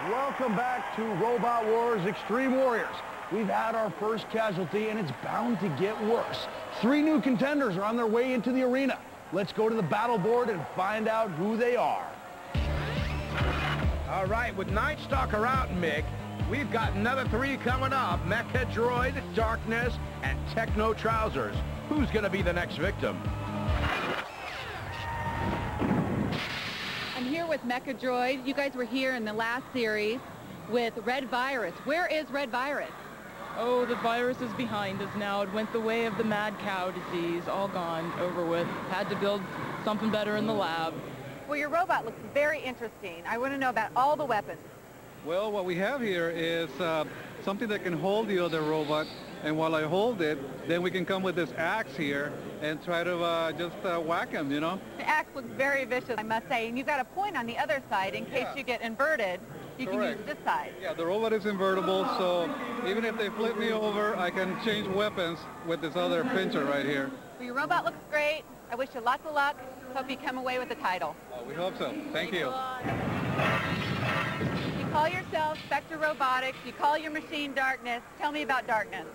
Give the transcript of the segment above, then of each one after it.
Welcome back to Robot Wars Extreme Warriors. We've had our first casualty, and it's bound to get worse. 3 new contenders are on their way into the arena. Let's go to the battle board and find out who they are. All right, with Night Stalker out, Mick, we've got another 3 coming up. Mechadroid, Darkness, and Techno Trousers. Who's going to be the next victim? I'm here with Mechadroid. You guys were here in the last series with Red Virus. Where is Red Virus? Oh, the virus is behind us now. It went the way of the mad cow disease. All gone, over with. Had to build something better in the lab. Well, your robot looks very interesting. I want to know about all the weapons. Well, what we have here is something that can hold the other robot, and while I hold it, then we can come with this axe here and try to just whack him, you know? The axe looks very vicious, I must say, and you've got a point on the other side in case you get inverted. You Correct. can use this side. Yeah, the robot is invertible, so even if they flip me over, I can change weapons with this other pincher right here. Well, your robot looks great. I wish you lots of luck. Hope you come away with the title. We hope so. Thank you. You call yourself Spectre Robotics. You call your machine Darkness. Tell me about Darkness.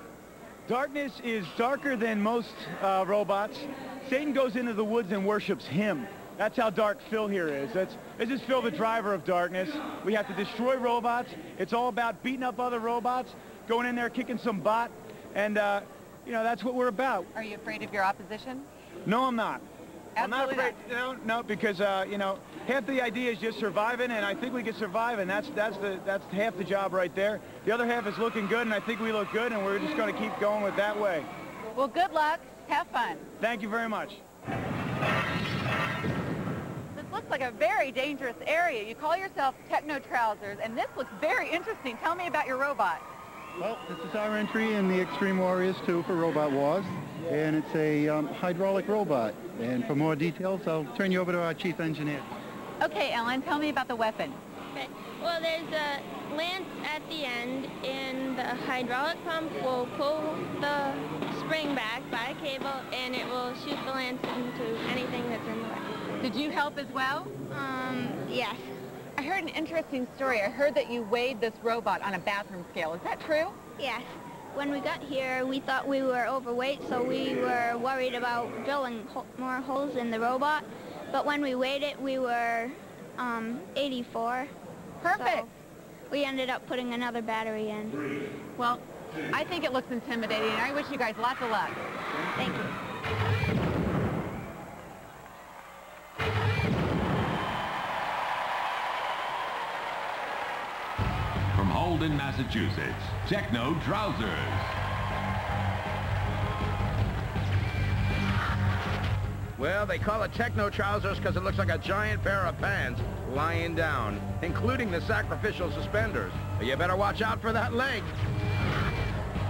Darkness is darker than most robots. Satan goes into the woods and worships him. That's how dark Phil here is. This is Phil, the driver of Darkness. We have to destroy robots. It's all about beating up other robots, going in there, kicking some butt, and, you know, that's what we're about. Are you afraid of your opposition? No, I'm not. Absolutely I'm not afraid. No, because, you know, half the idea is just surviving, and I think we can survive, and that's half the job right there. The other half is looking good, and I think we look good, and we're just going to keep going with that way. Well, good luck. Have fun. Thank you very much. This looks like a very dangerous area. You call yourself Techno Trousers, and this looks very interesting. Tell me about your robot. Well, this is our entry in the Extreme Warriors 2 for Robot Wars, and it's a hydraulic robot. And for more details, I'll turn you over to our chief engineer. Okay, Ellen, tell me about the weapon. Okay. Well, there's a lance at the end, and the hydraulic pump will pull the spring back by a cable, and it will shoot the lance into anything that's in the way. Did you help as well? Yes. I heard an interesting story. I heard that you weighed this robot on a bathroom scale. Is that true? Yes. When we got here, we thought we were overweight, so we were worried about drilling more holes in the robot. But when we weighed it, we were 84. Perfect. So we ended up putting another battery in. Well, I think it looks intimidating, and I wish you guys lots of luck. Thank you. From Holden, Massachusetts, Techno Trousers. Well, they call it Techno Trousers because it looks like a giant pair of pants lying down, including the sacrificial suspenders. But you better watch out for that leg.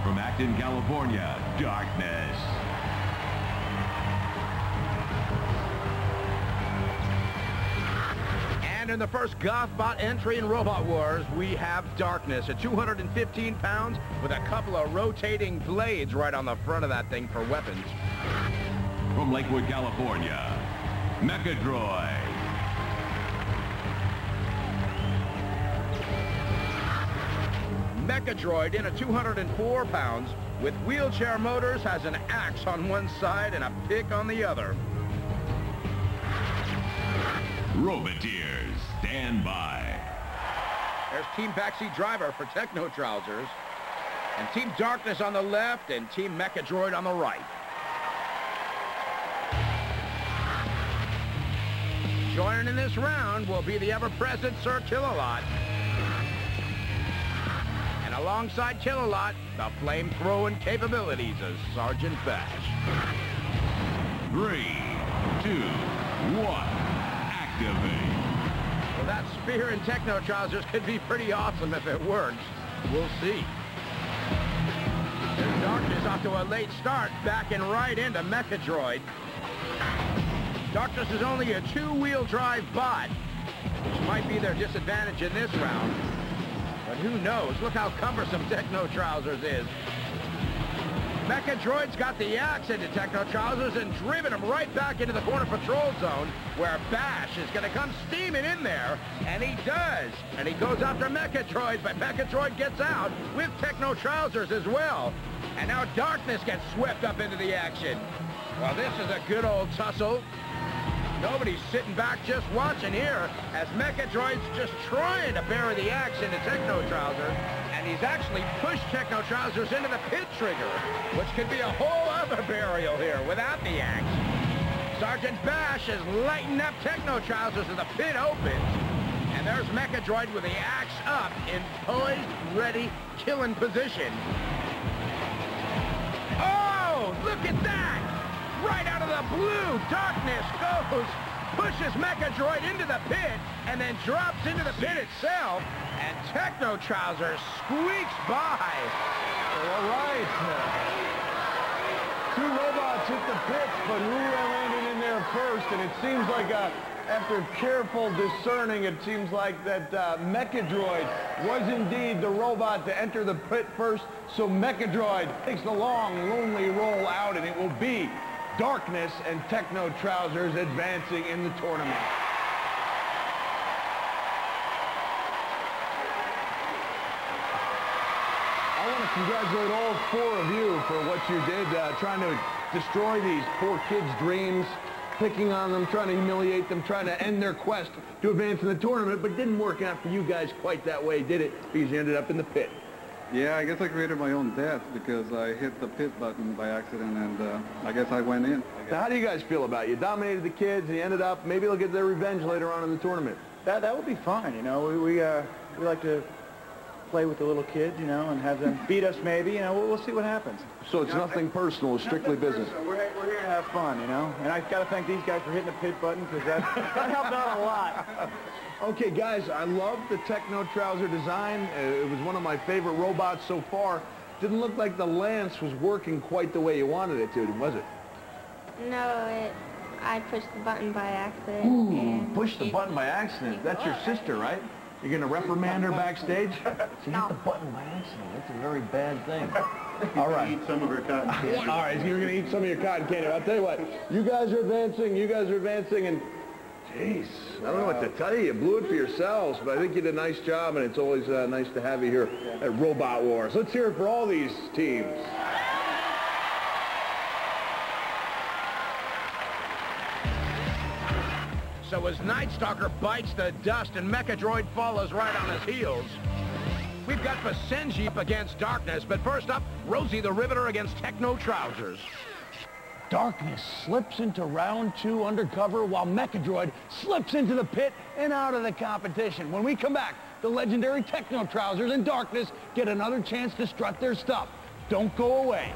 From Acton, California, Darkness. And in the first Gothbot entry in Robot Wars, we have Darkness at 215 pounds with a couple of rotating blades right on the front of that thing for weapons. From Lakewood, California, Mechadroid. Mechadroid in at 204 pounds with wheelchair motors, has an axe on one side and a pick on the other. Roboteers, stand by. There's Team Backseat Driver for Techno Trousers, and Team Darkness on the left and Team Mechadroid on the right. Joining in this round will be the ever-present Sir Kill-A-Lot. And alongside Kill-A-Lot, the flame-throwing capabilities of Sergeant Bash. 3, 2, 1, activate. Well, that spear in Techno Trousers could be pretty awesome if it works. We'll see. There's Darkness off to a late start, backing right into Mechadroid. Darkness is only a 2-wheel drive bot, which might be their disadvantage in this round. But who knows? Look how cumbersome Techno Trousers is. Mechadroid's got the axe into Techno Trousers and driven him right back into the corner patrol zone where Bash is going to come steaming in there, and he does. And he goes after Mechadroid, but Mechadroid gets out with Techno Trousers as well. And now Darkness gets swept up into the action. Well, this is a good old tussle. Nobody's sitting back just watching here as Mechadroid's just trying to bury the axe into Techno Trousers, and he's actually pushed Techno Trousers into the pit trigger, which could be a whole other burial here without the axe. Sergeant Bash is lighting up Techno Trousers as the pit opens, and there's Mechadroid with the axe up in poised, ready, killing position. Oh, look at that! Right out of the blue, Darkness goes, pushes Mechadroid into the pit, and then drops into the pit itself, and Techno Trousers squeaks by. All right. Two robots hit the pits, but who landed in there first? And it seems like, after careful discerning, it seems like that Mechadroid was indeed the robot to enter the pit first, so Mechadroid takes the long, lonely roll out, and it will be Darkness and Techno Trousers advancing in the tournament. I want to congratulate all four of you for what you did, trying to destroy these poor kids' dreams, picking on them, trying to humiliate them, trying to end their quest to advance in the tournament, but it didn't work out for you guys quite that way, did it? Because you ended up in the pit. Yeah, I guess I created my own death because I hit the pit button by accident, and I guess I went in. So how do you guys feel about it? You dominated the kids, and you ended up, maybe they'll get their revenge later on in the tournament. That would be fun, you know. We like to play with the little kids, you know, and have them beat us maybe, you know. We'll see what happens. So it's nothing personal, it's strictly business. We're here to have fun, you know. And I've got to thank these guys for hitting the pit button because that helped out a lot. Okay, guys, I love the Techno Trouser design. It was one of my favorite robots so far. Didn't look like the lance was working quite the way you wanted it to, was it? No, I pushed the button by accident. Ooh, and pushed the button by accident. That's your sister, right? You're going to reprimand her backstage? She hit the button by accident. That's a very bad thing. All right. Eat some of her cotton candy. All right, so you're going to eat some of your cotton candy. I'll tell you what, you guys are advancing, and jeez, I don't know what to tell you. You blew it for yourselves, but I think you did a nice job, and it's always nice to have you here at Robot Wars. Let's hear it for all these teams. So as Night Stalker bites the dust and Mechadroid follows right on his heels, we've got Basenjeep against Darkness, but first up, Rosie the Riveter against Techno Trousers. Darkness slips into round 2 undercover while Mechadroid slips into the pit and out of the competition. When we come back, the legendary Techno Trousers and Darkness get another chance to strut their stuff. Don't go away.